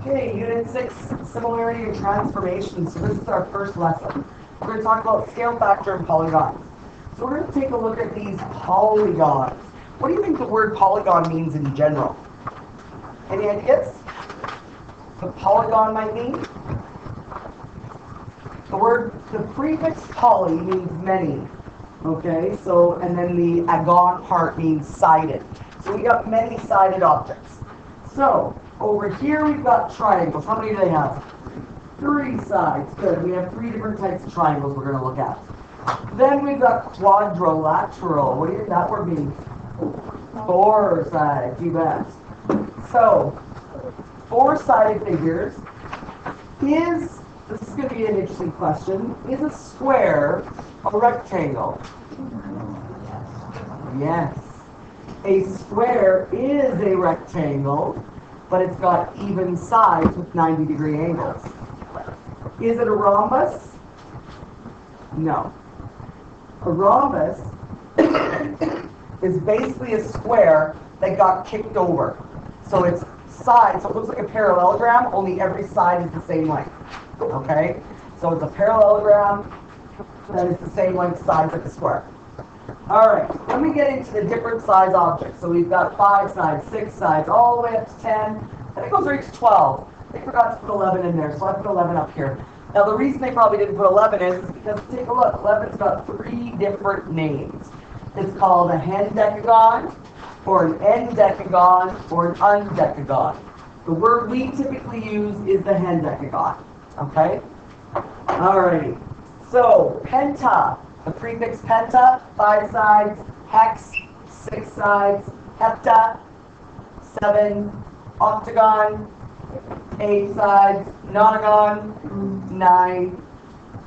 Okay, Unit 6, Similarity and Transformation. So this is our first lesson. We're going to talk about scale factor and polygons. So we're going to take a look at these polygons. What do you think the word polygon means in general? Any ideas? The polygon might mean? The prefix poly means many. Okay, so, and then the agon part means sided. So we got many-sided objects. So, over here we've got triangles. How many do they have? 3 sides. Good. We have 3 different types of triangles we're going to look at. Then we've got quadrilateral. What do you think that word means? 4 sides. You bet. So, 4-sided figures this is going to be an interesting question, is a square a rectangle? Yes. A square is a rectangle, but it's got even sides with 90-degree angles. Is it a rhombus? No. A rhombus is basically a square that got kicked over. So it's sides, so it looks like a parallelogram, only every side is the same length. Okay? So it's a parallelogram that is the same length sides like a square. Alright, let me get into the different size objects. So we've got 5 sides, 6 sides, all the way up to 10. I think those reach 12. They forgot to put 11 in there, so I put 11 up here. Now the reason they probably didn't put 11 is because, take a look, 11's got 3 different names. It's called a hendecagon, or an endecagon, or an undecagon. The word we typically use is the hendecagon. Okay? Alrighty. So, penta. The prefix penta, 5 sides. Hex, 6 sides. Hepta, 7. Octagon, 8 sides. Nonagon, 9.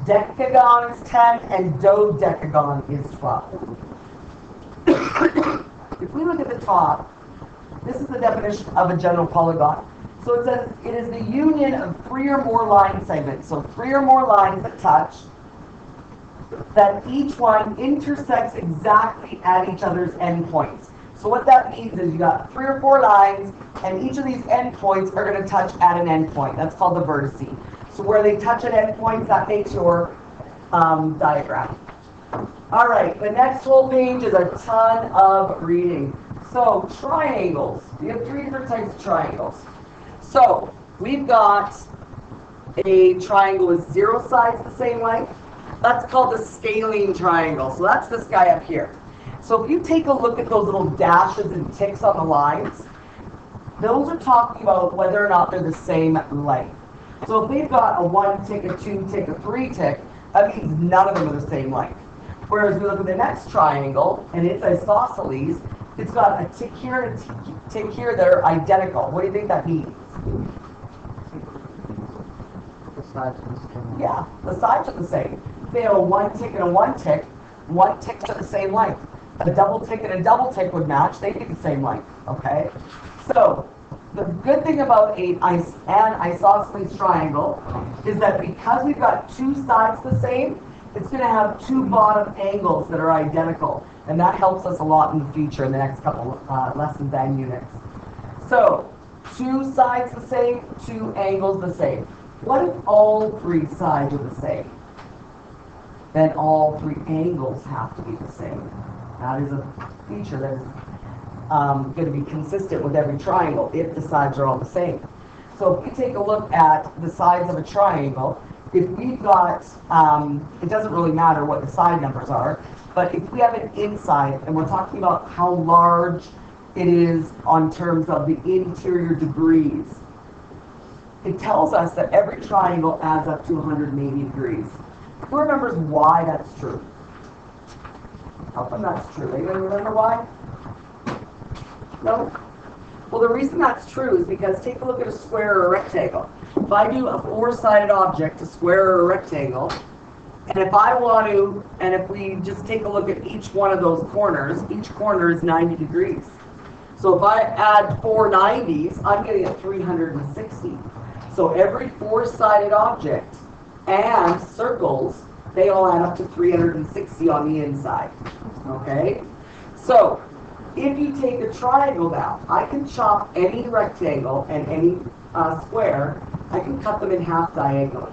Decagon is 10. And dodecagon is 12. If we look at the top, this is the definition of a general polygon. So it says it is the union of 3 or more line segments. So 3 or more lines that touch, that each one intersects exactly at each other's endpoints. So what that means is you got 3 or 4 lines, and each of these endpoints are going to touch at an endpoint. That's called the vertice. So where they touch at endpoints, that makes your diagram. All right, the next whole page is a ton of reading. So triangles. We have 3 different types of triangles. So we've got a triangle with 0 sides the same length. That's called the scalene triangle. So that's this guy up here. So if you take a look at those little dashes and ticks on the lines, those are talking about whether or not they're the same length. So if we've got a 1 tick, a 2 tick, a 3 tick, that means none of them are the same length. Whereas we look at the next triangle, and it's isosceles, it's got a tick here and a tick here that are identical. What do you think that means? The sides are the same. Yeah, the sides are the same. If they have a 1 tick and a 1 tick, 1 ticks are the same length. A double tick and a double tick would match. They'd be the same length. Okay? So, the good thing about an isosceles triangle is that because we've got 2 sides the same, it's going to have 2 bottom angles that are identical. And that helps us a lot in the future in the next couple lessons and units. So, 2 sides the same, 2 angles the same. What if all 3 sides are the same? Then all 3 angles have to be the same. That is a feature that is going to be consistent with every triangle if the sides are all the same. So if we take a look at the sides of a triangle, if we've got, it doesn't really matter what the side numbers are, but if we have an inside, and we're talking about how large it is on terms of the interior degrees, it tells us that every triangle adds up to 180 degrees. Who remembers why that's true? How come that's true? Anyone remember why? No? Well, the reason that's true is because take a look at a square or a rectangle. If I do a 4-sided object, a square or a rectangle, and if we just take a look at each one of those corners, each corner is 90 degrees. So if I add 4 90s, I'm getting a 360. So every 4-sided object and circles, they all add up to 360 on the inside. Okay? So if you take a triangle now, I can chop any rectangle and any square, I can cut them in half diagonally.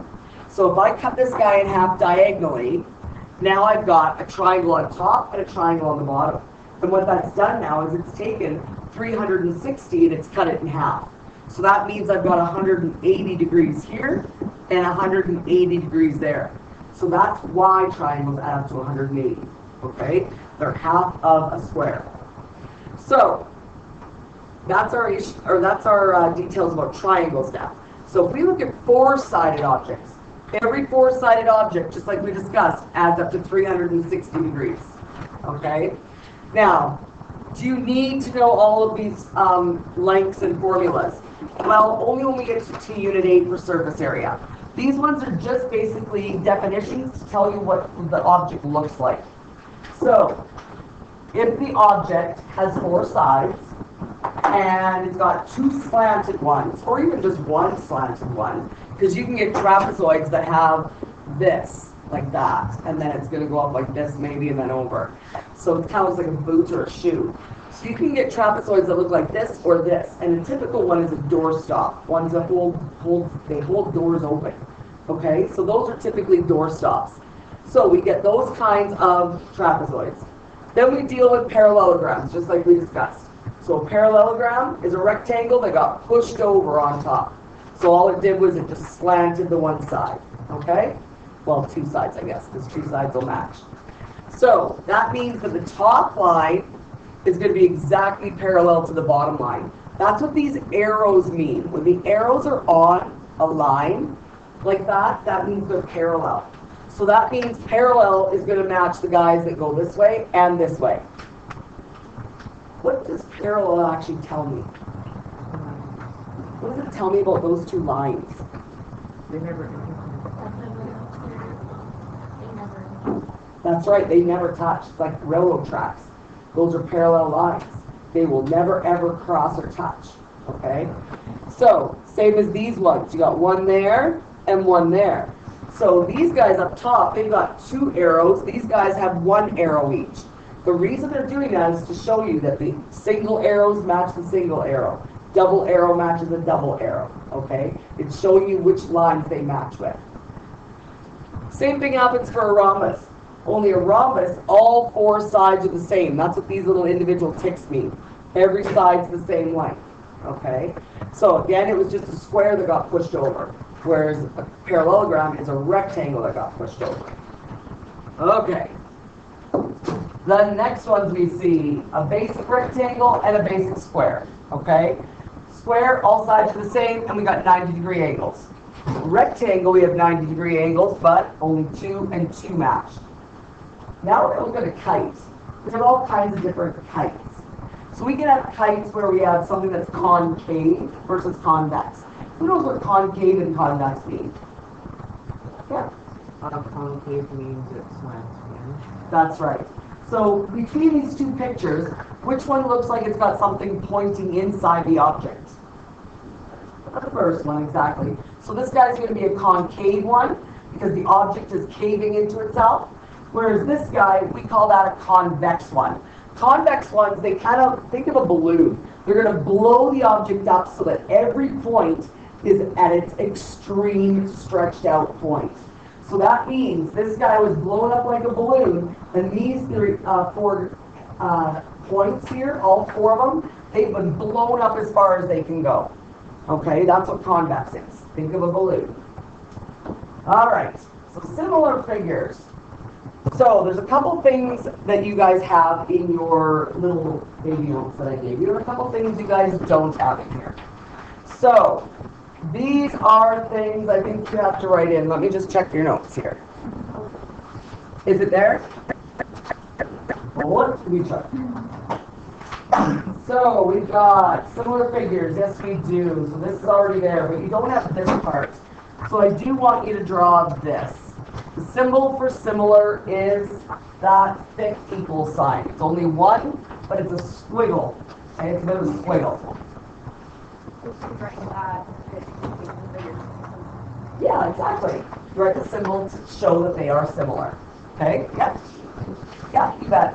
So if I cut this guy in half diagonally, now I've got a triangle on top and a triangle on the bottom. And what that's done now is it's taken 360 and it's cut it in half. So that means I've got 180 degrees here and 180 degrees there. So that's why triangles add up to 180. Okay? They're half of a square. So that's our issue, or that's our details about triangles now. So if we look at four-sided objects, every four-sided object, just like we discussed, adds up to 360 degrees. Okay? Now, do you need to know all of these lengths and formulas? Well, only when we get to T unit 8 for surface area. These ones are just basically definitions to tell you what the object looks like. So, if the object has four sides, and it's got two slanted ones, or even just one slanted one, because you can get trapezoids that have this, like that, and then it's going to go up like this maybe, and then over. So it kind of looks like a boot or a shoe. So you can get trapezoids that look like this or this, and a typical one is a doorstop. Ones that hold doors open. Okay, so those are typically doorstops. So we get those kinds of trapezoids. Then we deal with parallelograms, just like we discussed. So a parallelogram is a rectangle that got pushed over on top. So all it did was it just slanted the one side. Okay? Well, two sides, I guess, because two sides will match. So that means that the top line is going to be exactly parallel to the bottom line. That's what these arrows mean. When the arrows are on a line like that, that means they're parallel. So that means parallel is going to match the guys that go this way and this way. What does parallel actually tell me? What does it tell me about those two lines? They never. That's right, they never touch. It's like railroad tracks. Those are parallel lines. They will never ever cross or touch. Okay? So, same as these ones. You got one there and one there. So these guys up top, they've got two arrows. These guys have one arrow each. The reason they're doing that is to show you that the single arrows match the single arrow. Double arrow matches a double arrow. Okay? It's showing you which lines they match with. Same thing happens for a rhombus. Only a rhombus, all four sides are the same. That's what these little individual ticks mean. Every side's the same length. Okay? So again, it was just a square that got pushed over. Whereas a parallelogram is a rectangle that got pushed over. Okay. The next ones we see, a basic rectangle and a basic square. Okay? Square, all sides are the same, and we got 90-degree angles. Rectangle, we have 90-degree angles, but only 2 and 2 match. Now we're going to look at a kite. There's all kinds of different kites. So we can have kites where we have something that's concave versus convex. Who knows what concave and convex mean? Yeah. Concave means it slants in. That's right. So between these two pictures, which one looks like it's got something pointing inside the object? The first one, exactly. So this guy's going to be a concave one because the object is caving into itself. Whereas this guy, we call that a convex one. Convex ones, they kind of, think of a balloon. They're going to blow the object up so that every point is at its extreme stretched out point. So that means this guy was blown up like a balloon, and these three, four points here, all four of them, they've been blown up as far as they can go. Okay, that's what convex is. Think of a balloon. All right, so similar figures. So there's a couple things that you guys have in your little baby notes that I gave you, and a couple things you guys don't have in here. So these are things I think you have to write in. Let me just check your notes here. Is it there? What? We check. So we've got similar figures. Yes, we do. So this is already there, but you don't have this part. So I do want you to draw this. The symbol for similar is that thick equal sign. It's only one, but it's a squiggle. And it's a bit of a squiggle. Yeah, exactly. You write the symbol to show that they are similar. Okay? Yeah. Yeah, you bet.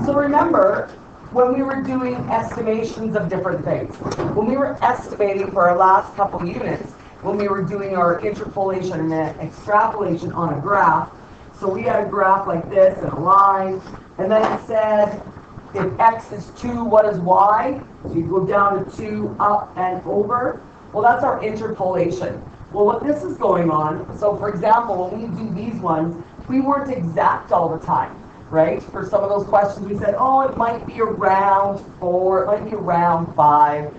So remember, when we were doing estimations of different things. When we were estimating for our last couple units, when we were doing our interpolation and extrapolation on a graph, so we had a graph like this and a line, and then it said, if x is 2, what is y? So you go down to 2, up and over. Well, that's our interpolation. Well, what this is going on, so for example, when we do these ones, we weren't exact all the time, right? For some of those questions, we said, oh, it might be around 4, it might be around 5.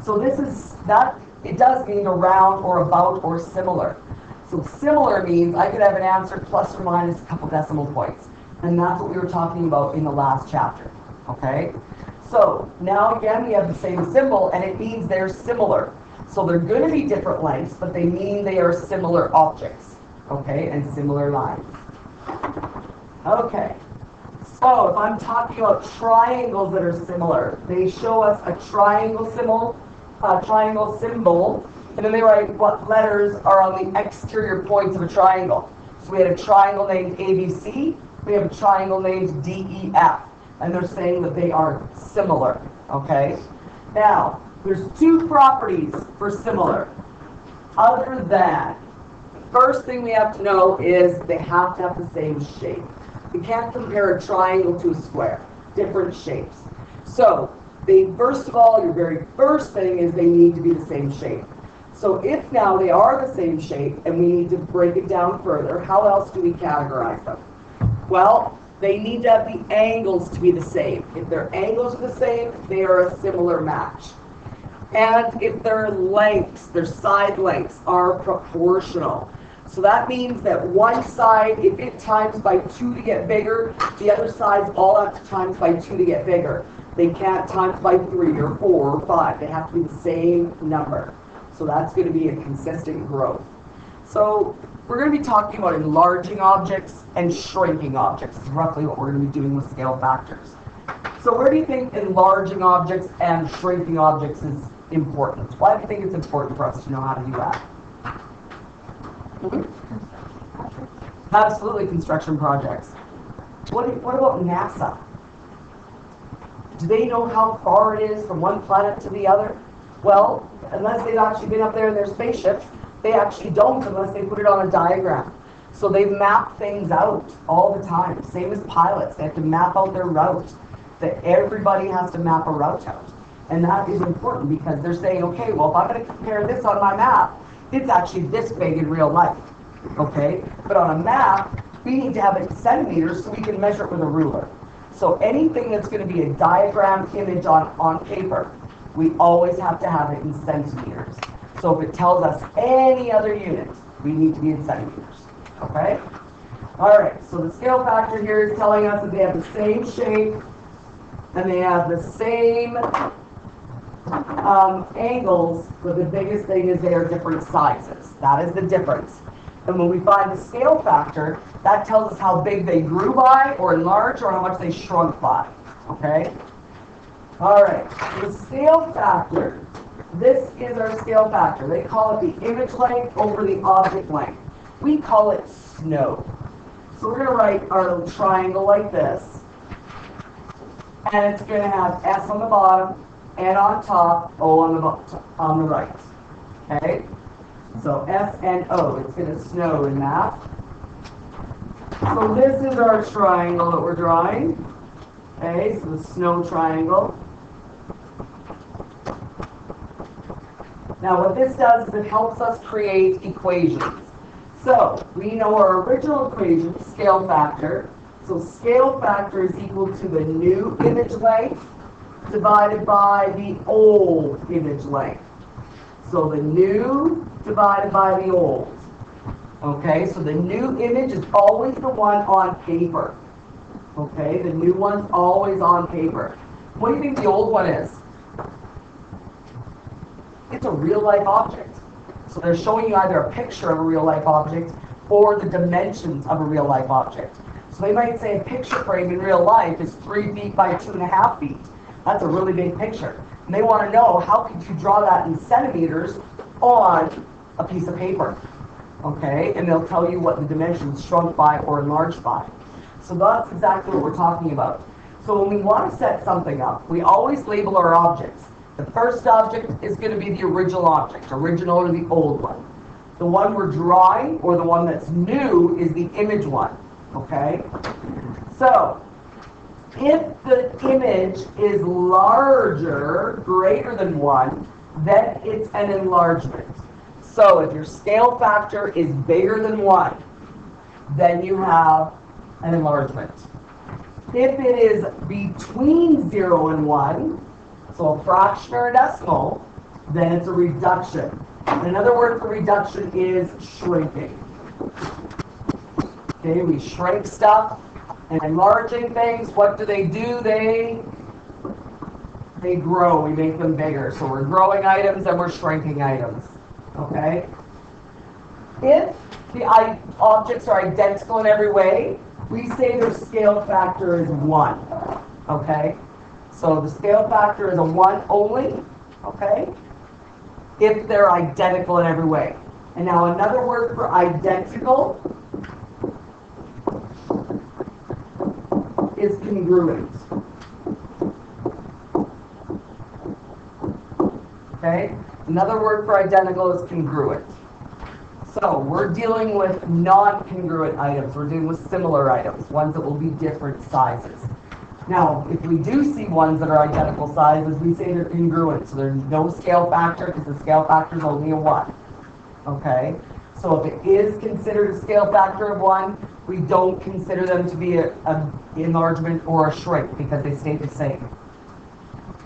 So this is, that, it does mean around or about or similar. So similar means I could have an answer plus or minus a couple decimal points. And that's what we were talking about in the last chapter, okay? So now again, we have the same symbol, and it means they're similar. So they're going to be different lengths, but they mean they are similar objects, okay, and similar lines. Okay, so if I'm talking about triangles that are similar, they show us a triangle symbol, and then they write what letters are on the exterior points of a triangle. So we had a triangle named ABC, we have a triangle named DEF, and they're saying that they are similar, okay? Now, there's 2 properties for similar, other than, first thing we have to know is they have to have the same shape. You can't compare a triangle to a square, different shapes. So, first of all, your very first thing is they need to be the same shape. So if now they are the same shape, and we need to break it down further, how else do we categorize them? Well, they need to have the angles to be the same. If their angles are the same, they are a similar match. And if their lengths, their side lengths, are proportional. So that means that one side, if it times by 2 to get bigger, the other sides all have to times by 2 to get bigger. They can't times by 3 or 4 or 5. They have to be the same number. So that's going to be a consistent growth. So we're going to be talking about enlarging objects and shrinking objects. Is roughly what we're going to be doing with scale factors. So where do you think enlarging objects and shrinking objects is important? Why do you think it's important for us to know how to do that? Absolutely, construction projects. What about NASA? Do they know how far it is from one planet to the other? Well, unless they've actually been up there in their spaceships, they actually don't unless they put it on a diagram. So they map things out all the time. Same as pilots. They have to map out their route. That everybody has to map a route out. And that is important because they're saying, okay, well, if I'm going to compare this on my map, it's actually this big in real life. Okay? But on a map, we need to have it in centimeters so we can measure it with a ruler. So anything that's going to be a diagram image on paper, we always have to have it in centimeters. So if it tells us any other unit, we need to be in centimeters. Okay? All right, so the scale factor here is telling us that they have the same shape and they have the same angles, but the biggest thing is they are different sizes. That is the difference. And when we find the scale factor, that tells us how big they grew by or enlarged or how much they shrunk by. Okay? All right, the scale factor. This is our scale factor. They call it the image length over the object length. We call it snow. So we're going to write our little triangle like this. And it's going to have S on the bottom, N on top, O on the right. Okay? So S and O. It's going to snow in that. So this is our triangle that we're drawing. Okay, so the snow triangle. Now what this does is it helps us create equations. So we know our original equation, scale factor. So scale factor is equal to the new image length divided by the old image length. So the new divided by the old. Okay, so the new image is always the one on paper. Okay, the new one's always on paper. What do you think the old one is? It's a real-life object. So they're showing you either a picture of a real-life object or the dimensions of a real-life object. So they might say a picture frame in real life is 3 feet by 2.5 feet. That's a really big picture. And they want to know, how could you draw that in centimeters on a piece of paper? Okay, and they'll tell you what the dimensions shrunk by or enlarged by. So that's exactly what we're talking about. So when we want to set something up, we always label our objects. The first object is going to be the original object, original or the old one. The one we're drawing, or the one that's new, is the image one, okay? So, if the image is larger, greater than 1, then it's an enlargement. So, if your scale factor is bigger than 1, then you have an enlargement. If it is between 0 and 1, so a fraction or a decimal, then it's a reduction. Another word for reduction is shrinking. Okay, we shrink stuff. And enlarging things, what do? They grow. We make them bigger. So we're growing items and we're shrinking items. Okay? If the objects are identical in every way, we say their scale factor is 1. Okay? So the scale factor is a 1 only. Okay? If they're identical in every way. And now another word for identical is congruent. Okay? Another word for identical is congruent. So we're dealing with non-congruent items. We're dealing with similar items, ones that will be different sizes. Now, if we do see ones that are identical sizes, we say they're congruent. So there's no scale factor because the scale factor is only a 1. Okay? So if it is considered a scale factor of 1, we don't consider them to be an enlargement or a shrink because they stay the same.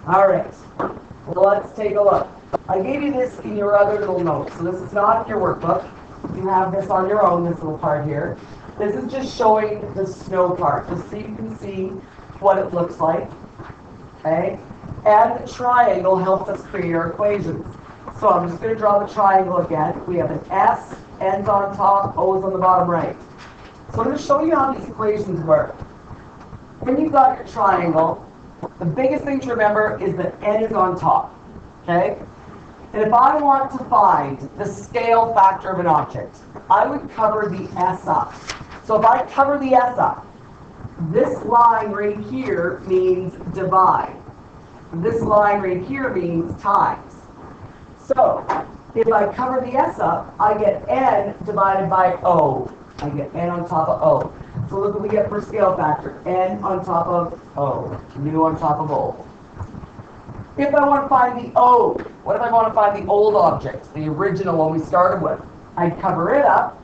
All right, well, let's take a look. I gave you this in your other little notes, so this is not in your workbook. You have this on your own, this little part here. This is just showing the snow part, just so you can see what it looks like. Okay, and the triangle helps us create our equations. So I'm just going to draw the triangle again. We have an S, N's on top, O's on the bottom right. So I'm going to show you how these equations work. When you've got your triangle, the biggest thing to remember is that N is on top. Okay? And if I want to find the scale factor of an object, I would cover the S up. So if I cover the S up, this line right here means divide. This line right here means times. So if I cover the S up, I get N divided by O. I get N on top of O. So look what we get for scale factor. N on top of O. Nu on top of O. If I want to find the O, what if I want to find the old object, the original one we started with? I cover it up,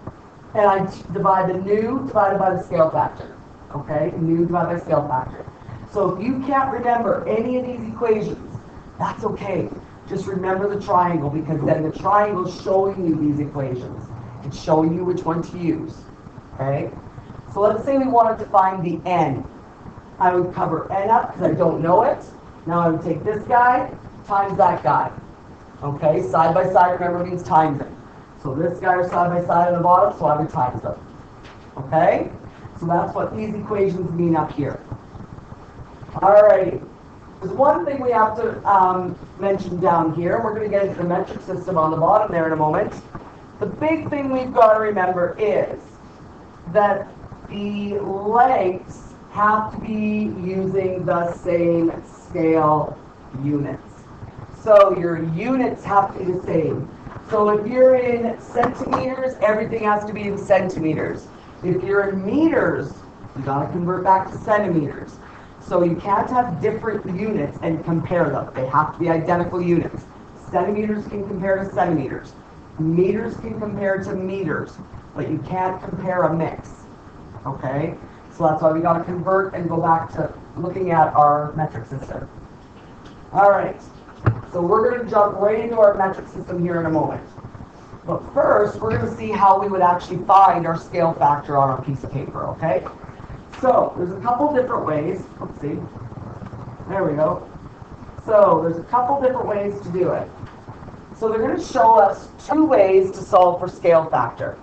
and I divide the nu divided by the scale factor. Okay? Nu divided by scale factor. So if you can't remember any of these equations, that's okay. Just remember the triangle, because then the triangle is showing you these equations. It's showing you which one to use. Okay? So let's say we wanted to find the N. I would cover N up because I don't know it. Now I would take this guy times that guy. Okay? Side by side, remember, means times it. So this guy are side by side on the bottom, so I would times them. Okay? So that's what these equations mean up here. Alrighty. There's one thing we have to mention down here. We're going to get into the metric system on the bottom there in a moment. The big thing we've got to remember is that the lengths have to be using the same scale units. So your units have to be the same. So if you're in centimeters, everything has to be in centimeters. If you're in meters, you got to convert back to centimeters. So you can't have different units and compare them. They have to be identical units. Centimeters can compare to centimeters. Meters can compare to meters, but you can't compare a mix. Okay? So that's why we got to convert and go back to looking at our metric system. All right. So we're going to jump right into our metric system here in a moment. But first, we're going to see how we would actually find our scale factor on our piece of paper, okay? So there's a couple different ways. Let's see. There we go. So there's a couple different ways to do it. So they're going to show us two ways to solve for scale factor.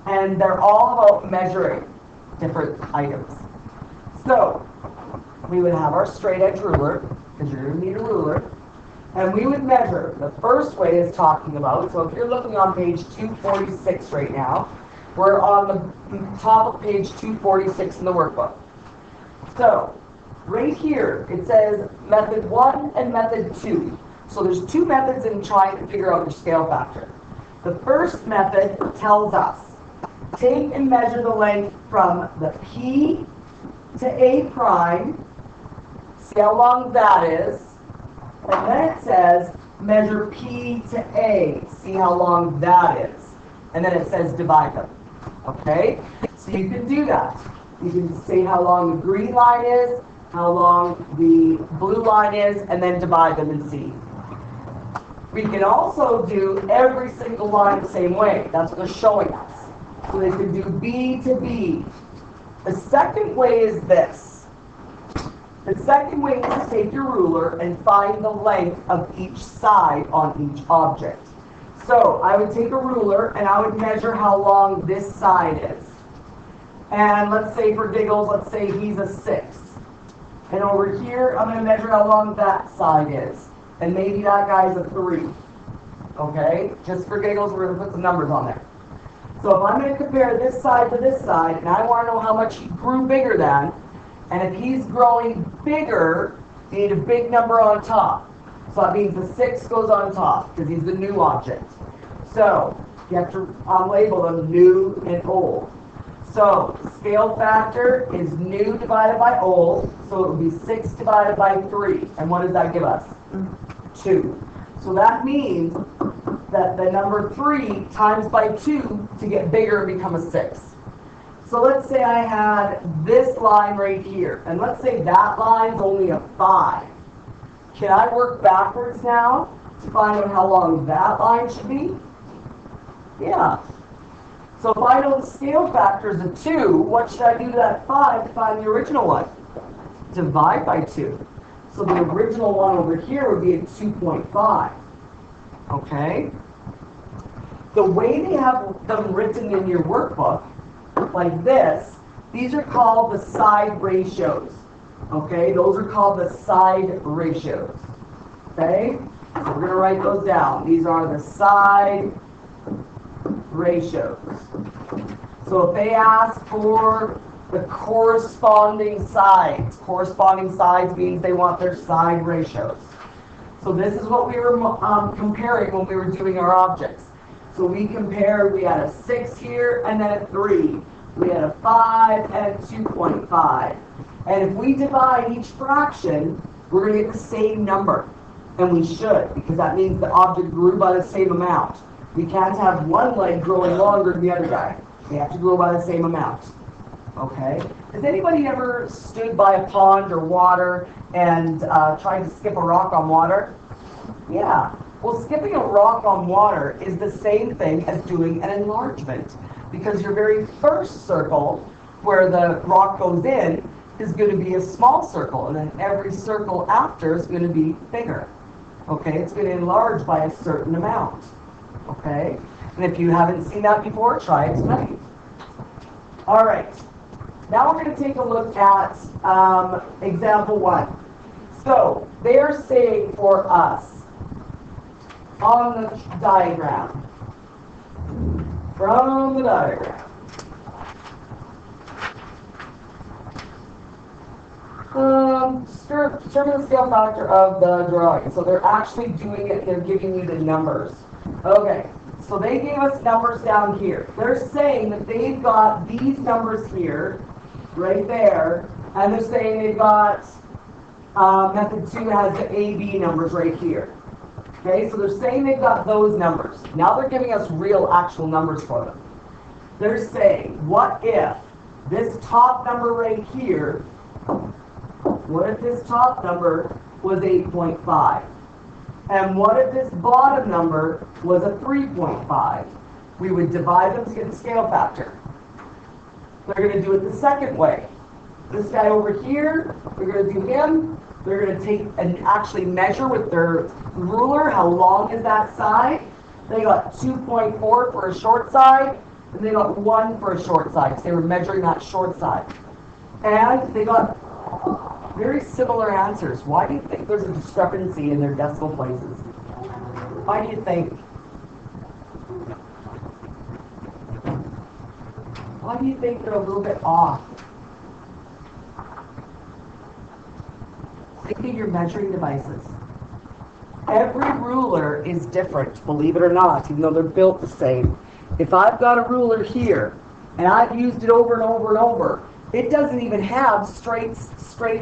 And they're all about measuring different items. So we would have our straight edge ruler, because you're going to need a ruler. And we would measure. The first way is talking about, so if you're looking on page 246 right now, we're on the top of page 246 in the workbook. So right here, it says method 1 and method 2. So there's two methods in trying to figure out your scale factor. The first method tells us, take and measure the length from the P to A prime, see how long that is, and then it says, measure P to A, see how long that is, and then it says divide them, okay? So you can do that. You can say how long the green line is, how long the blue line is, and then divide them and see. We can also do every single line the same way. That's what they're showing us. So they can do B to B. The second way is this. The second way is to take your ruler and find the length of each side on each object. So I would take a ruler and I would measure how long this side is. And let's say for giggles, let's say he's a 6. And over here, I'm going to measure how long that side is. And maybe that guy's a 3. Okay? Just for giggles, we're going to put some numbers on there. So if I'm going to compare this side to this side, and I want to know how much he grew bigger than, and if he's growing bigger, you need a big number on top. So that means the 6 goes on top, because he's the new object. So you have to label them new and old. So scale factor is new divided by old, so it would be 6 divided by 3. And what does that give us? 2. So that means that the number 3 times by 2 to get bigger and become a 6. So let's say I had this line right here, and let's say that line's only a 5. Can I work backwards now to find out how long that line should be? Yeah. So if I know the scale factor is a 2, what should I do to that 5 to find the original one? Divide by 2. So the original one over here would be a 2.5. Okay? The way they have them written in your workbook, like this, these are called the side ratios. Okay? Those are called the side ratios. Okay? So we're going to write those down. These are the side ratios. So if they ask for the corresponding sides means they want their side ratios. So this is what we were comparing when we were doing our objects. So we compared, we had a 6 here and then a 3. We had a 5 and a 2.5. And if we divide each fraction, we're going to get the same number. And we should, because that means the object grew by the same amount. We can't have one leg growing longer than the other guy. They have to grow by the same amount. Okay? Has anybody ever stood by a pond or water and tried to skip a rock on water? Yeah. Well, skipping a rock on water is the same thing as doing an enlargement, because your very first circle, where the rock goes in, is going to be a small circle, and then every circle after is going to be bigger. Okay? It's going to enlarge by a certain amount. Okay? And if you haven't seen that before, try it tonight. All right. Now we're going to take a look at example 1. So they are saying for us on the diagram, from the diagram, determine the scale factor of the drawing. So they're actually doing it, they're giving you the numbers. Okay, so they gave us numbers down here. They're saying that they've got these numbers here, right there, and they're saying they've got method 2 has the AB numbers right here. Okay, so they're saying they've got those numbers. Now they're giving us real actual numbers for them. They're saying, what if this top number right here, what if this top number was 8.5? And what if this bottom number was a 3.5? We would divide them to get the scale factor. They're going to do it the second way. This guy over here, we're going to do him. They're going to take and actually measure with their ruler how long is that side. They got 2.4 for a short side, and they got 1 for a short side, because they were measuring that short side. And they got very similar answers. Why do you think there's a discrepancy in their decimal places? Why do you think? Why do you think they're a little bit off? at your measuring devices. Every ruler is different, believe it or not, even though they're built the same. If I've got a ruler here, and I've used it over and over and over, it doesn't even have straight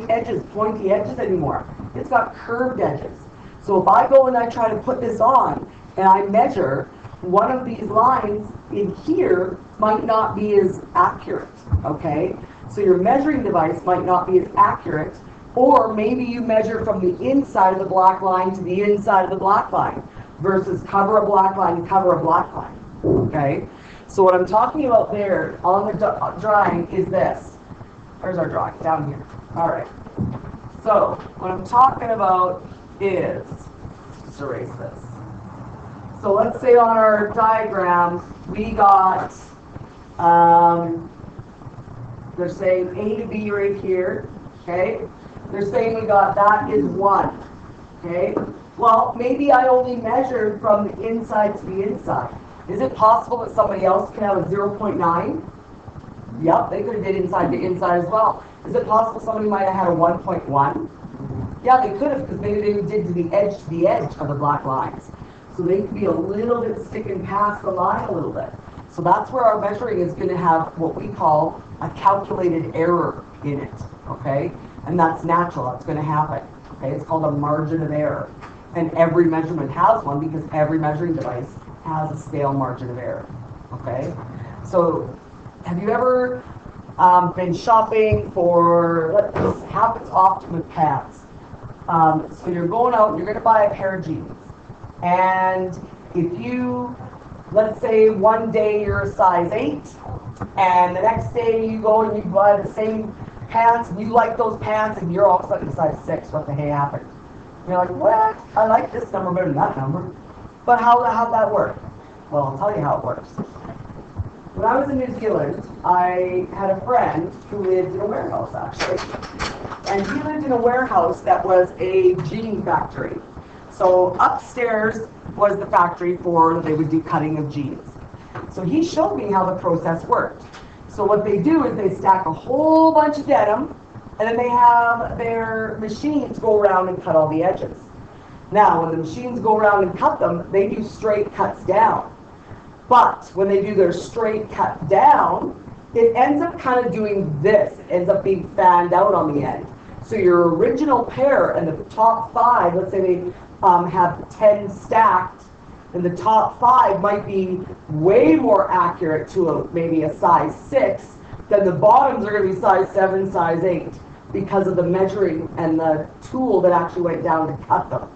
edges, pointy edges anymore. It's got curved edges. So if I go and I try to put this on, and I measure, one of these lines in here might not be as accurate, okay? So your measuring device might not be as accurate, or maybe you measure from the inside of the black line to the inside of the black line versus cover a black line, cover a black line, okay? So what I'm talking about there on the drawing is this. Where's our drawing? Down here. All right. So what I'm talking about is, let's erase this. So let's say on our diagram, we got, they're saying A to B right here, okay? They're saying we got that is 1, okay? Well, maybe I only measured from the inside to the inside. Is it possible that somebody else can have a 0.9? Yep, they could have did inside to inside as well. Is it possible somebody might have had a 1.1? Yeah, they could have, because maybe they did to the edge of the black lines. So they could be a little bit sticking past the line a little bit. So that's where our measuring is going to have what we call a calculated error in it, okay? And that's natural, that's going to happen, okay? It's called a margin of error. And every measurement has one because every measuring device has a scale margin of error, okay? So have you ever been shopping for, this happens often with pants. So you're going out, you're going to buy a pair of jeans. And if you, let's say one day you're a size 8, and the next day you go and you buy the same pants, and you like those pants, and you're all of a sudden a size 6, what the hey happened? You're like, what? I like this number better than that number. But how'd that work? Well, I'll tell you how it works. When I was in New Zealand, I had a friend who lived in a warehouse, actually. And he lived in a warehouse that was a jean factory. So upstairs was the factory for, they would do cutting of jeans. So he showed me how the process worked. So what they do is they stack a whole bunch of denim, and then they have their machines go around and cut all the edges. Now, when the machines go around and cut them, they do straight cuts down. But when they do their straight cut down, it ends up kind of doing this. It ends up being fanned out on the end. So your original pair and the top 5, let's say they have 10 stacked, and the top 5 might be way more accurate to maybe a size 6, then the bottoms are going to be size 7, size 8, because of the measuring and the tool that actually went down to cut them.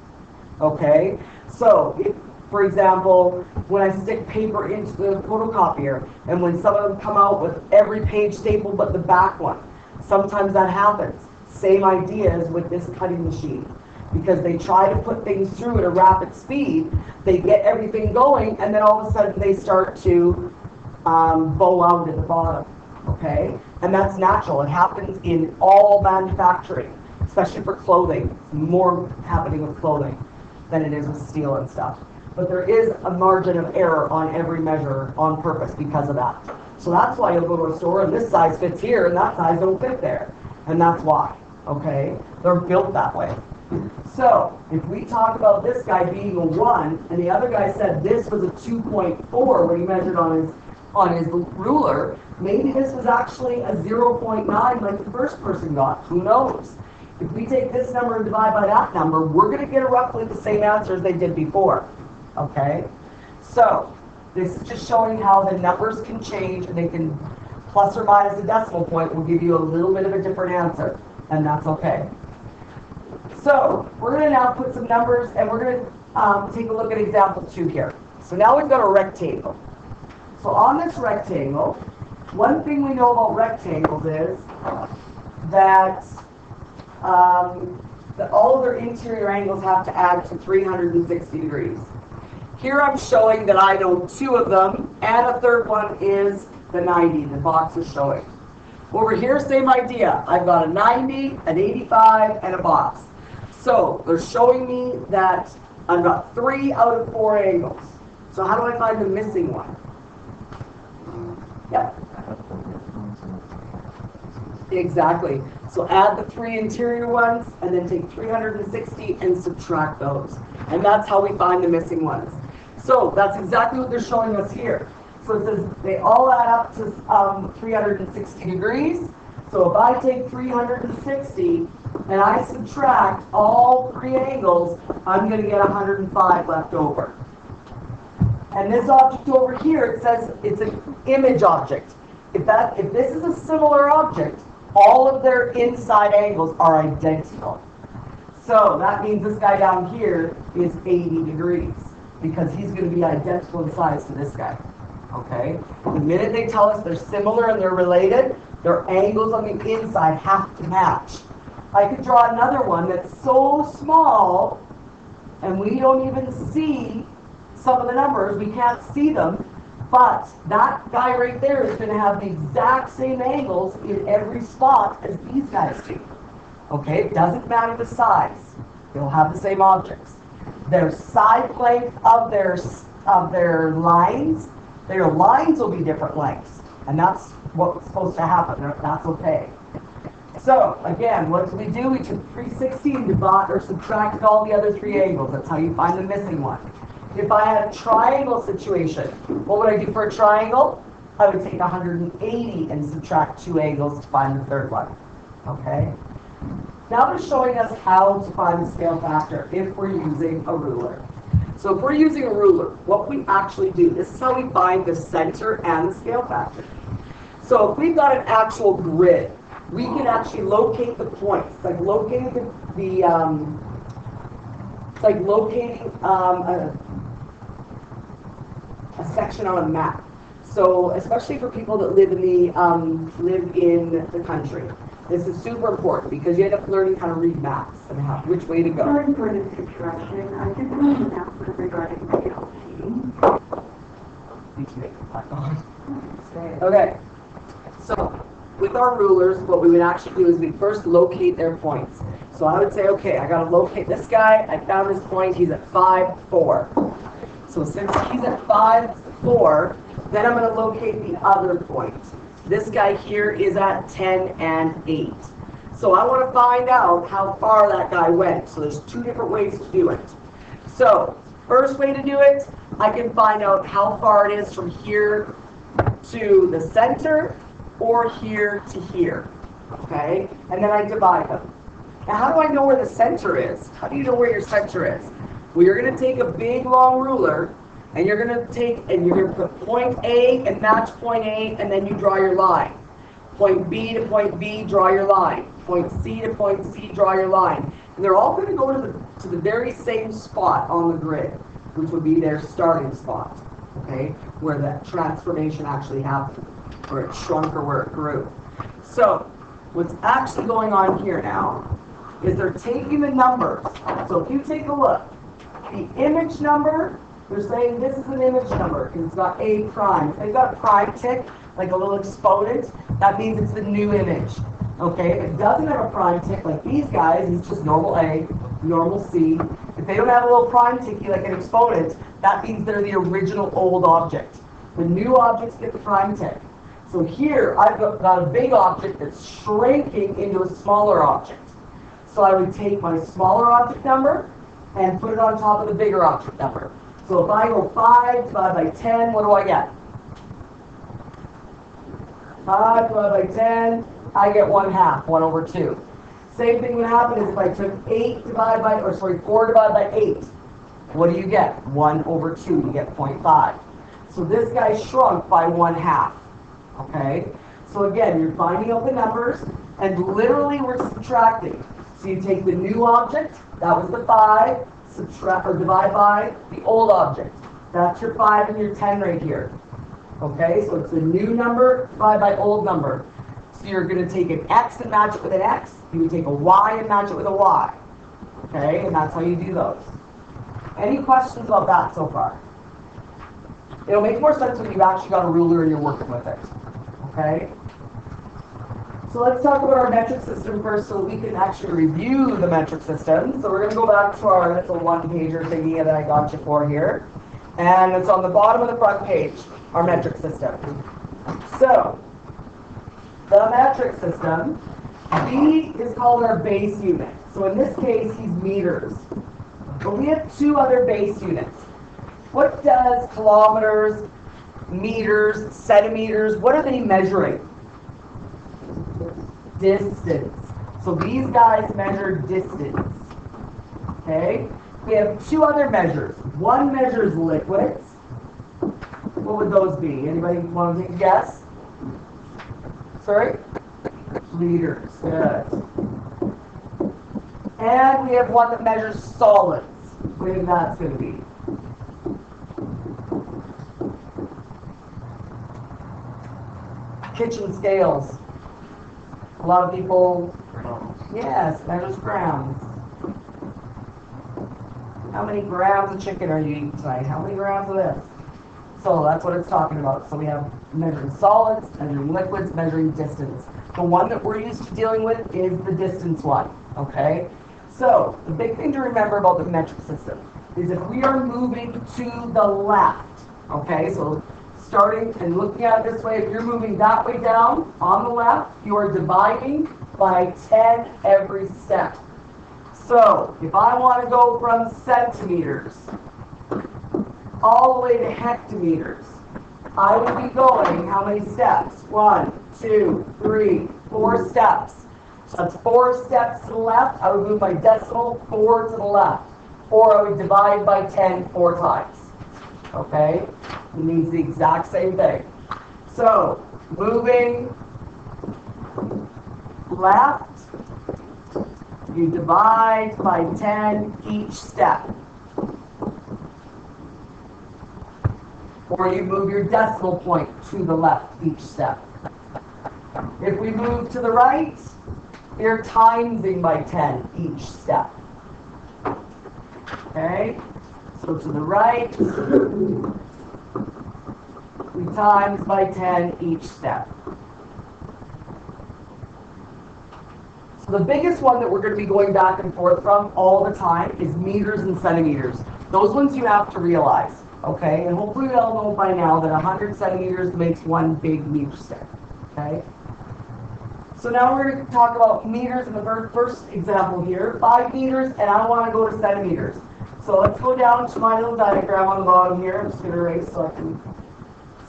Okay? So, if, for example, when I stick paper into the photocopier, and when some of them come out with every page stapled but the back one, sometimes that happens. Same idea as with this cutting machine. Because they try to put things through at a rapid speed, they get everything going, and then all of a sudden they start to bow out at the bottom, okay? And that's natural. It happens in all manufacturing, especially for clothing. It's more happening with clothing than it is with steel and stuff. But there is a margin of error on every measure on purpose because of that. So that's why you'll go to a store and this size fits here and that size don't fit there. And that's why, okay? They're built that way. So, if we talk about this guy being a 1, and the other guy said this was a 2.4 when he measured on his ruler, maybe this was actually a 0.9 like the first person got. Who knows? If we take this number and divide by that number, we're going to get roughly the same answer as they did before. Okay? So, this is just showing how the numbers can change, and they can, plus or minus a decimal point, will give you a little bit of a different answer, and that's okay. So, we're going to now put some numbers, and we're going to take a look at example 2 here. So now we've got a rectangle. So on this rectangle, one thing we know about rectangles is that all of their interior angles have to add to 360 degrees. Here I'm showing that I know 2 of them, and a third one is the 90, the box is showing. Over here, same idea. I've got a 90, an 85, and a box. So they're showing me that I've got 3 out of 4 angles. So how do I find the missing one? Yep. Exactly. So add the 3 interior ones, and then take 360 and subtract those. And that's how we find the missing ones. So that's exactly what they're showing us here. So it says they all add up to 360 degrees. So if I take 360 and I subtract all 3 angles, I'm going to get 105 left over. And this object over here, it says it's an image object. If this is a similar object, all of their inside angles are identical. So that means this guy down here is 80 degrees because he's going to be identical in size to this guy. Okay? The minute they tell us they're similar and they're related, their angles on the inside have to match. I could draw another one that's so small and we don't even see some of the numbers. We can't see them. But that guy right there is going to have the exact same angles in every spot as these guys do. Okay, it doesn't matter the size. They'll have the same objects. Their side length of their lines will be different lengths. And that's what's supposed to happen. That's okay. So, again, what did we do? We took 360 and divided or subtracted all the other 3 angles. That's how you find the missing one. If I had a triangle situation, what would I do for a triangle? I would take 180 and subtract 2 angles to find the third one. Okay? Now they're showing us how to find the scale factor if we're using a ruler. So if we're using a ruler, what we actually do, this is how we find the center and the scale factor. So if we've got an actual grid, we can actually locate the points, like locating a section on a map. So especially for people that live in the country, this is super important because you end up learning how to read maps and which way to go. Sorry for this interruption. I just want to announce regarding the LC. Okay. So with our rulers, what we would actually do is we first locate their points. So I would say, okay, I got to locate this guy. I found his point. He's at 5, 4. So since he's at 5, 4, then I'm going to locate the other point. This guy here is at 10 and 8. So I want to find out how far that guy went. So there's 2 different ways to do it. So first way to do it, I can find out how far it is from here to the center or here to here. Okay? And then I divide them. Now how do I know where the center is? How do you know where your center is? Well, you're going to take a big long ruler and you're going to put point A and match point A, and then you draw your line. Point B to point B, draw your line. Point C to point C, draw your line. And they're all going to go to the very same spot on the grid, which would be their starting spot, okay, where that transformation actually happened, where it shrunk or where it grew. So what's actually going on here now is they're taking the numbers. So if you take a look, the image number, they're saying this is an image number because it's got A prime. If they've got a prime tick, like a little exponent, that means it's the new image. Okay, if it doesn't have a prime tick like these guys, it's just normal A, normal C. If they don't have a little prime ticky like an exponent, that means they're the original old object. The new objects get the prime tick. So here, I've got a big object that's shrinking into a smaller object. So I would take my smaller object number and put it on top of the bigger object number. So if I go 5 divided by 10, what do I get? 5 divided by 10, I get 1/2, 1 over 2. Same thing would happen is if I took 4 divided by 8. What do you get? 1 over 2, you get 0.5. So this guy shrunk by 1/2. Okay? So again, you're finding out the numbers, and literally we're subtracting. So you take the new object, that was the 5, subtract or divide by the old object. That's your 5 and your 10 right here. Okay, so it's the new number divided by old number. So you're going to take an X and match it with an X. You would take a Y and match it with a Y. Okay, and that's how you do those. Any questions about that so far? It'll make more sense when you've actually got a ruler and you're working with it. Okay? So let's talk about our metric system first so we can actually review the metric system. So we're going to go back to our little one-pager thingy that I got you for here. And it's on the bottom of the front page, our metric system. So, the metric system B is called our base unit. So in this case, he's meters. But we have two other base units. What does kilometers, meters, centimeters, what are they measuring? Distance. So these guys measure distance. Okay? We have two other measures. One measures liquids. What would those be? Anybody want to take a guess? Sorry? Liters. Good. And we have one that measures solids. What do you think that's going to be? Kitchen scales. A lot of people, yes, measures grams. How many grams of chicken are you eating tonight? How many grams of this? So that's what it's talking about. So we have measuring solids, measuring liquids, measuring distance. The one that we're used to dealing with is the distance one, okay? So the big thing to remember about the metric system is if we are moving to the left, okay, so starting and looking at it this way, if you're moving that way down on the left, you are dividing by 10 every step. So if I want to go from centimeters all the way to hectometers, I would be going how many steps? 1, 2, 3, 4 steps. So that's 4 steps to the left. I would move my decimal 4 to the left. Or I would divide by 10 4 times. Okay? It means the exact same thing. So, moving left, you divide by 10 each step. Or you move your decimal point to the left each step. If we move to the right, you're timesing by 10 each step. Okay? So to the right, we times by 10 each step. So the biggest one that we're going to be going back and forth from all the time is meters and centimeters. Those ones you have to realize, okay? And hopefully we all know by now that 100 centimeters makes one big meter stick, okay? So now we're going to talk about meters in the first example here. 5 meters, and I want to go to centimeters. So let's go down to my little diagram on the bottom here. I'm just going to erase so I can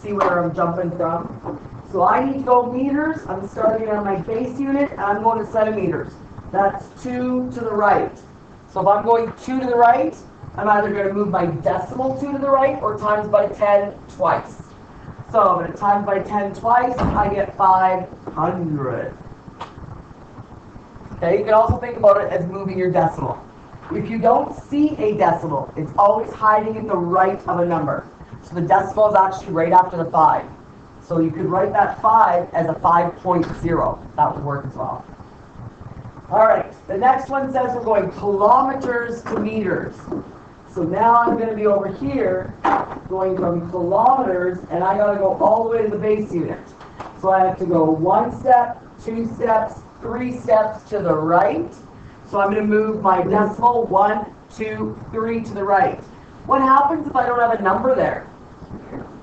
see where I'm jumping from. So I need to go meters. I'm starting on my base unit, and I'm going to centimeters. That's 2 to the right. So if I'm going 2 to the right, I'm either going to move my decimal 2 to the right or times by 10 twice. So I'm going to times by 10 twice, I get 500. Okay, you can also think about it as moving your decimal. If you don't see a decimal, it's always hiding in the right of a number. So the decimal is actually right after the 5. So you could write that 5 as a 5.0. That would work as well. All right, the next one says we're going kilometers to meters. So now I'm going to be over here, going from kilometers, and I got to go all the way to the base unit. So I have to go 1 step, 2 steps, 3 steps to the right. So I'm going to move my decimal 1, 2, 3 to the right. What happens if I don't have a number there?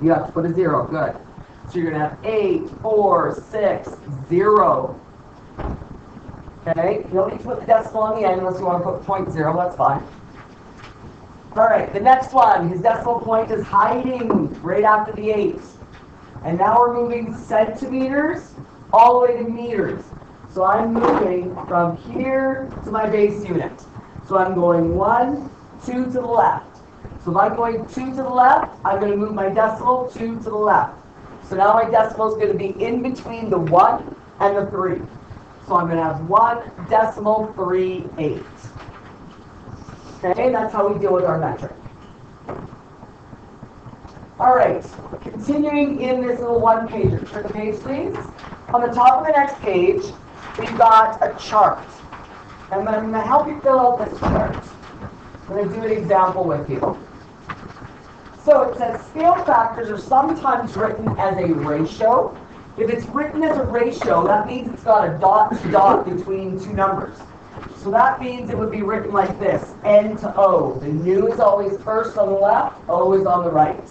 You have to put a 0. Good. So you're going to have 8, 4, 6, 0. Okay? You don't need to put the decimal on the end unless you want to put 0.0. That's fine. All right, the next one, his decimal point is hiding right after the 8. And now we're moving centimeters all the way to meters. So I'm moving from here to my base unit. So I'm going 1, 2 to the left. So if I'm going 2 to the left, I'm going to move my decimal 2 to the left. So now my decimal is going to be in between the 1 and the 3. So I'm going to have 1.38. Okay, that's how we deal with our metric. All right, continuing in this little one pager. Turn the page, please. On the top of the next page, we've got a chart. And I'm going to help you fill out this chart. I'm going to do an example with you. So it says scale factors are sometimes written as a ratio. If it's written as a ratio, that means it's got a dot to dot between two numbers. So that means it would be written like this, N to O. The nu is always first on the left, O is on the right.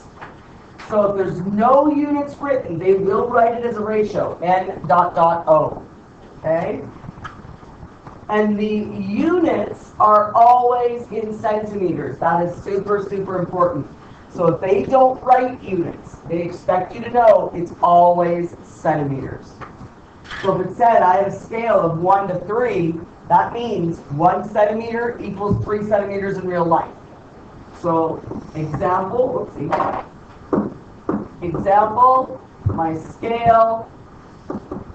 So if there's no units written, they will write it as a ratio, N dot dot O. Okay? And the units are always in centimeters. That is super, super important. So if they don't write units, they expect you to know it's always centimeters. So if it said I have a scale of 1 to 3, that means 1 centimeter equals 3 centimeters in real life. So example, example, my scale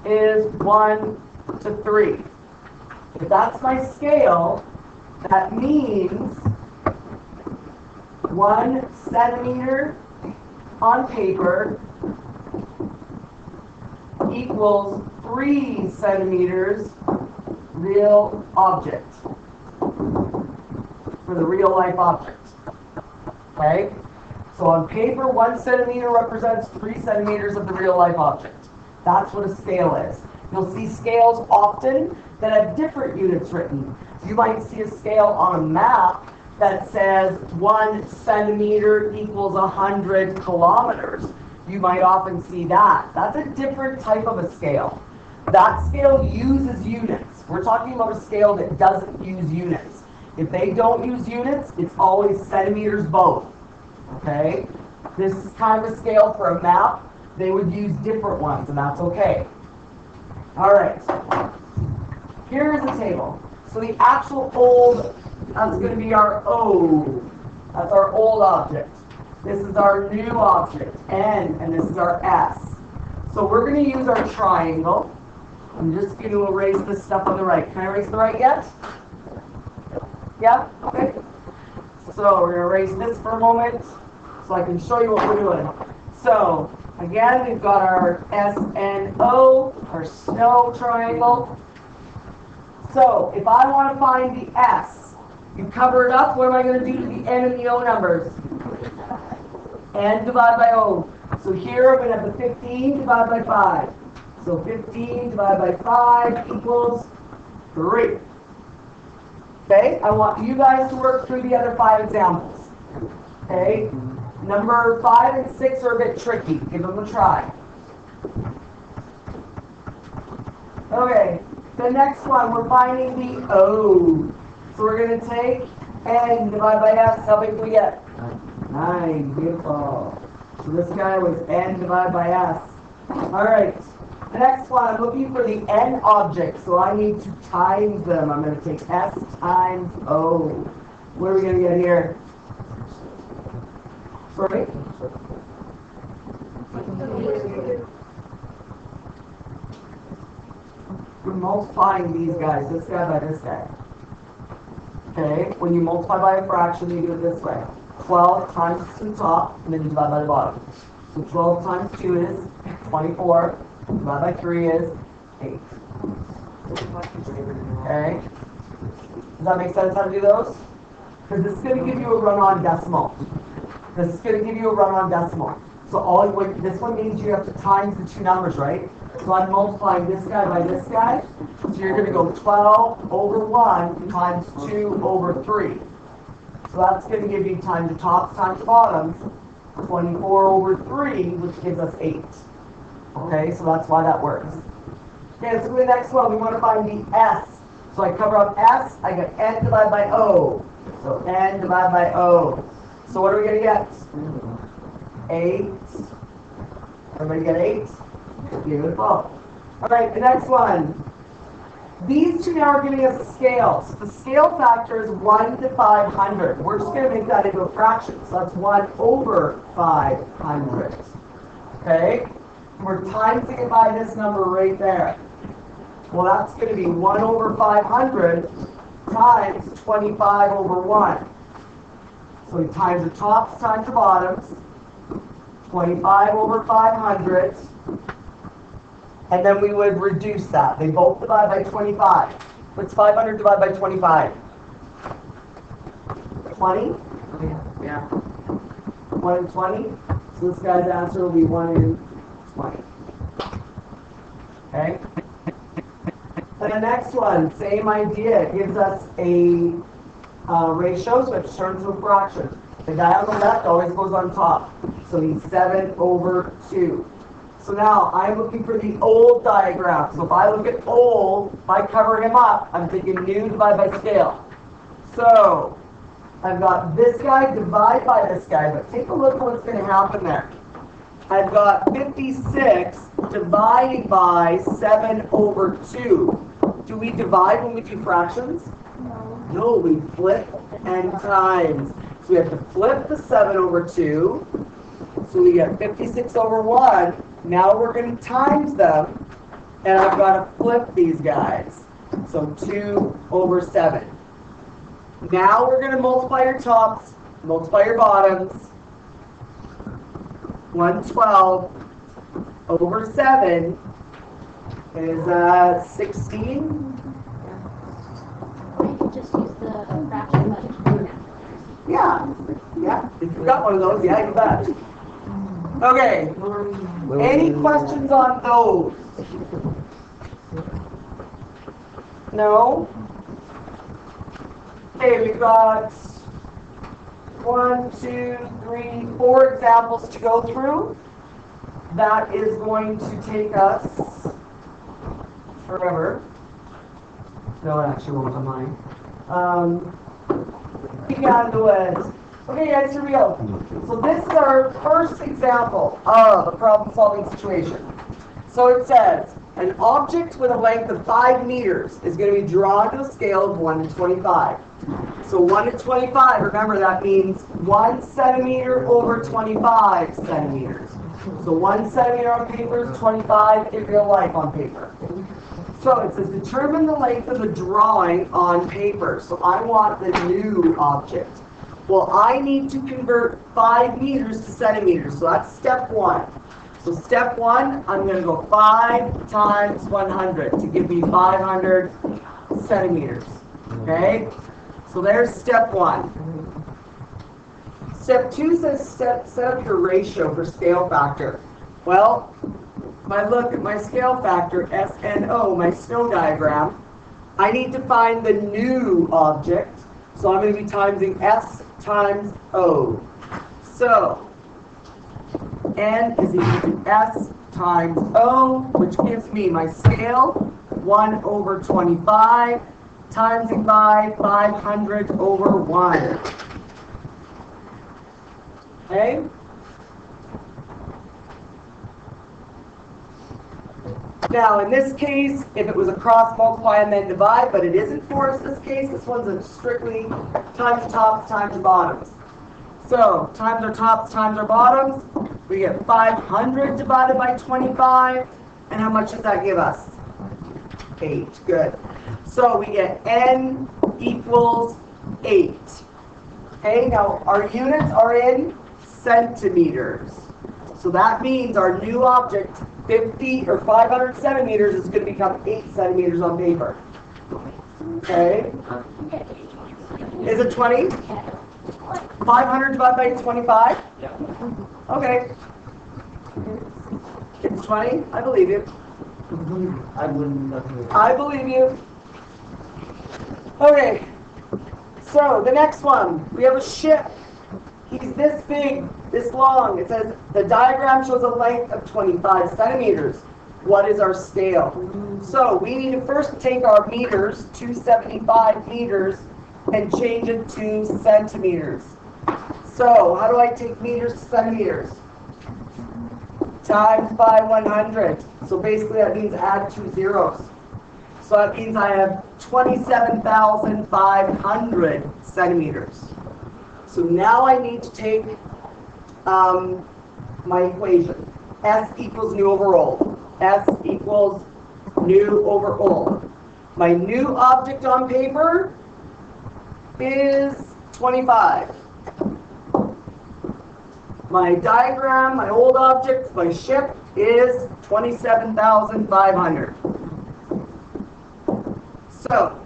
is 1 to 3. If that's my scale, that means 1 centimeter on paper equals 3 centimeters real object for the real life object. Okay? So on paper, 1 centimeter represents 3 centimeters of the real life object. That's what a scale is. You'll see scales often that have different units written. You might see a scale on a map that says 1 centimeter equals 100 kilometers. You might often see that. That's a different type of a scale. That scale uses units. We're talking about a scale that doesn't use units. If they don't use units, it's always centimeters both. Okay? This is kind of a scale for a map. They would use different ones, and that's okay. All right. Here is a table. So the actual old, that's going to be our O. That's our old object. This is our new object, N, and this is our S. So we're going to use our triangle. I'm just going to erase this stuff on the right. Can I erase the right yet? Yeah? Okay. So we're going to erase this for a moment so I can show you what we're doing. So, again, we've got our SNO, our snow triangle. So, if I want to find the S, you cover it up, what am I going to do to the N and the O numbers? N divided by O. So here I'm going to have the 15 divided by 5. So 15 divided by 5 equals 3. Okay, I want you guys to work through the other 5 examples. Okay, number 5 and 6 are a bit tricky. Give them a try. Okay, the next one, we're finding the O. So we're going to take N divided by S. How big do we get? 9. Beautiful. So this guy was N divided by S. All right. The next one, I'm looking for the N object, so I need to times them. I'm going to take S times O. What are we going to get here? Sorry? We're multiplying these guys, this guy by this guy. Okay, when you multiply by a fraction, you do it this way. 12 times to the top, and then you divide by the bottom. So 12 times 2 is 24. Divided by 3 is 8. Okay? Does that make sense how to do those? Because this is going to give you a run-on decimal. This is going to give you a run-on decimal. So this one means you have to times the 2 numbers, right? So I'm multiplying this guy by this guy. So you're going to go 12 over 1 times 2 over 3. So that's going to give you times the tops times the bottoms. 24 over 3, which gives us 8. Okay, so that's why that works. Okay, let's go to the next one. We want to find the S. So I cover up S, I get N divided by O. So N divided by O. So what are we going to get? 8. Everybody get 8? Beautiful. All right, the next one. These two now are giving us a scale. So the scale factor is 1 to 500. We're just going to make that into a fraction. So that's 1 over 500. Okay? We're timesing it by this number right there. Well, that's going to be 1 over 500 times 25 over 1. So we times the tops times the bottoms. 25 over 500. And then we would reduce that. They both divide by 25. What's 500 divided by 25? 20? Yeah. 1 in 20. So this guy's answer will be 1 in 20. Okay? And the next one, same idea. It gives us a ratio, so it turns to a fraction. The guy on the left always goes on top. So he's 7 over 2. So So now I'm looking for the old diagram. So if I look at old, if I cover him up, I'm thinking new divided by scale. So I've got this guy divide by this guy, but take a look at what's going to happen there. I've got 56 divided by 7 over 2. Do we divide when we do fractions? No, we flip and times. So we have to flip the 7 over 2. So we get 56 over 1. Now we're going to times them. And I've got to flip these guys. So 2 over 7. Now we're going to multiply your tops, multiply your bottoms. 112 over 7 is 16. Or you could just use the fraction button. Yeah, if you've got one of those, yeah, you bet. Okay, any questions on those? No? Okay, we've got 1, 2, 3, 4 examples to go through. That is going to take us forever. No, it actually won't on mine. Okay, guys, here we go. So this is our first example of a problem-solving situation. So it says, an object with a length of 5 meters is going to be drawn to a scale of 1 to 25. So 1 to 25, remember that means 1 centimeter over 25 centimeters. So 1 centimeter on paper is 25 in real life on paper. So it says determine the length of the drawing on paper. So I want the new object. Well, I need to convert 5 meters to centimeters. So that's step 1. So step 1, I'm going to go 5 times 100 to give me 500 centimeters. Okay? So there's step 1. Step 2 says set up your ratio for scale factor. Well, if I look at my scale factor, SNO, my snow diagram, I need to find the new object. So I'm going to be timesing S times O. So N is equal to S times O, which gives me my scale, 1 over 25, timesing by 500 over 1. Okay? Now, in this case, if it was a cross multiply and then divide, but it isn't for us this case, this one's a strictly times the tops times the bottoms. So, times our tops times our bottoms, we get 500 divided by 25, and how much does that give us? 8, good. So, we get N equals 8. Okay, now our units are in centimeters. So that means our new object, 50 or 500 centimeters, is going to become 8 centimeters on paper. Okay? Is it 20? 500 divided by 25? Yeah. Okay. It's 20? I believe you. I believe you. Okay. So, the next one. We have a ship. He's this big, this long. It says the diagram shows a length of 25 centimeters. What is our scale? So we need to first take our meters, 275 meters, and change it to centimeters. So how do I take meters to centimeters? Times by 100. So basically that means add 2 zeros. So that means I have 27,500 centimeters. So now I need to take my equation. S equals new over old. S equals new over old. My new object on paper is 25. My diagram, my old object, my ship is 27,500. So,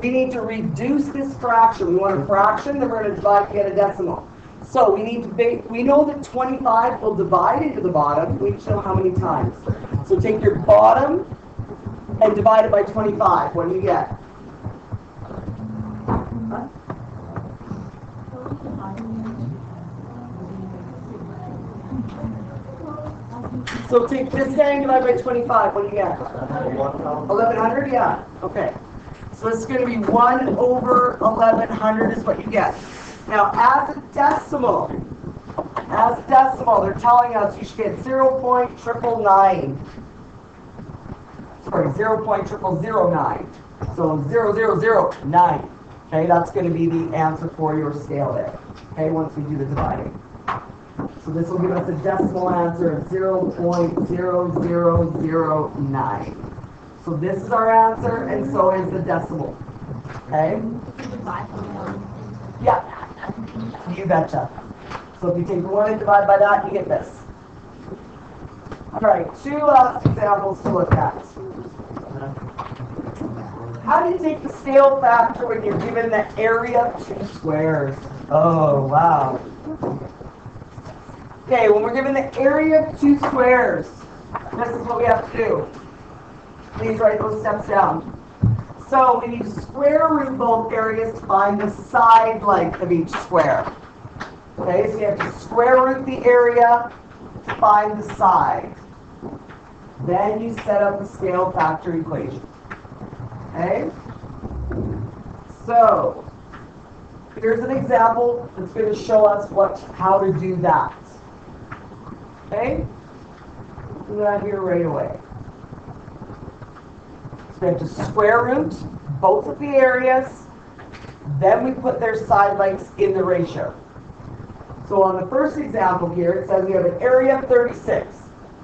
we need to reduce this fraction. We want a fraction, then we're going to divide to get a decimal. So we need to we know that 25 will divide into the bottom. We need to know how many times. So take your bottom and divide it by 25. What do you get? Huh? So take this guy and divide by 25. What do you get? 1100? Yeah. Okay. So it's going to be 1 over 1100 is what you get. Now, as a decimal, they're telling us you should get 0.999. Sorry, 0.0009. So 0009. Okay, that's going to be the answer for your scale there. Okay, once we do the dividing. So this will give us a decimal answer of 0.0009. So this is our answer, and so is the decimal. Okay? Yeah. You betcha. So if you take 1 and divide by that, you get this. All right, 2 last examples to look at. How do you take the scale factor when you're given the area of 2 squares? Oh, wow. Okay, when we're given the area of 2 squares, this is what we have to do. Please write those steps down. So we need to square root both areas to find the side length of each square. Okay, so you have to square root the area to find the side. Then you set up the scale factor equation. Okay? So, here's an example that's going to show us how to do that. Okay? Do that here right away. So we have to square root both of the areas, then we put their side lengths in the ratio. So on the first example here, it says we have an area of 36.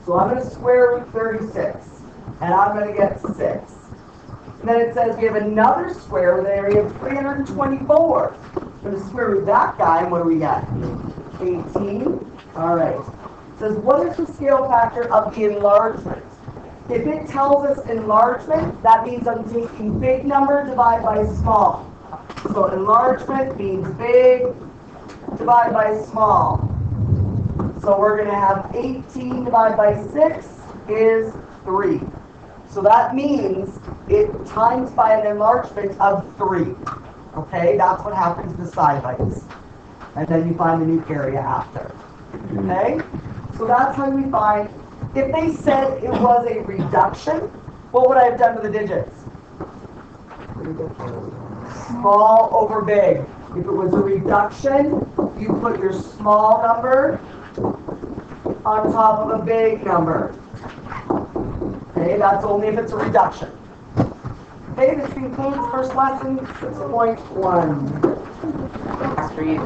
So I'm going to square root 36, and I'm going to get 6. And then it says we have another square with an area of 324. I'm going to square root that guy, and what do we get? 18. All right. It says, what is the scale factor of the enlargement? If it tells us enlargement, that means I'm taking big number divided by small. So enlargement means big divided by small. So we're going to have 18 divided by 6 is 3. So that means it times by an enlargement of 3. Okay, that's what happens to the side lengths. And then you find the new area after. Okay, so that's how we find. If they said it was a reduction, what would I have done to the digits? Small over big. If it was a reduction, you put your small number on top of a big number. Okay, that's only if it's a reduction. Okay, this concludes first lesson 6.1. Thanks for you.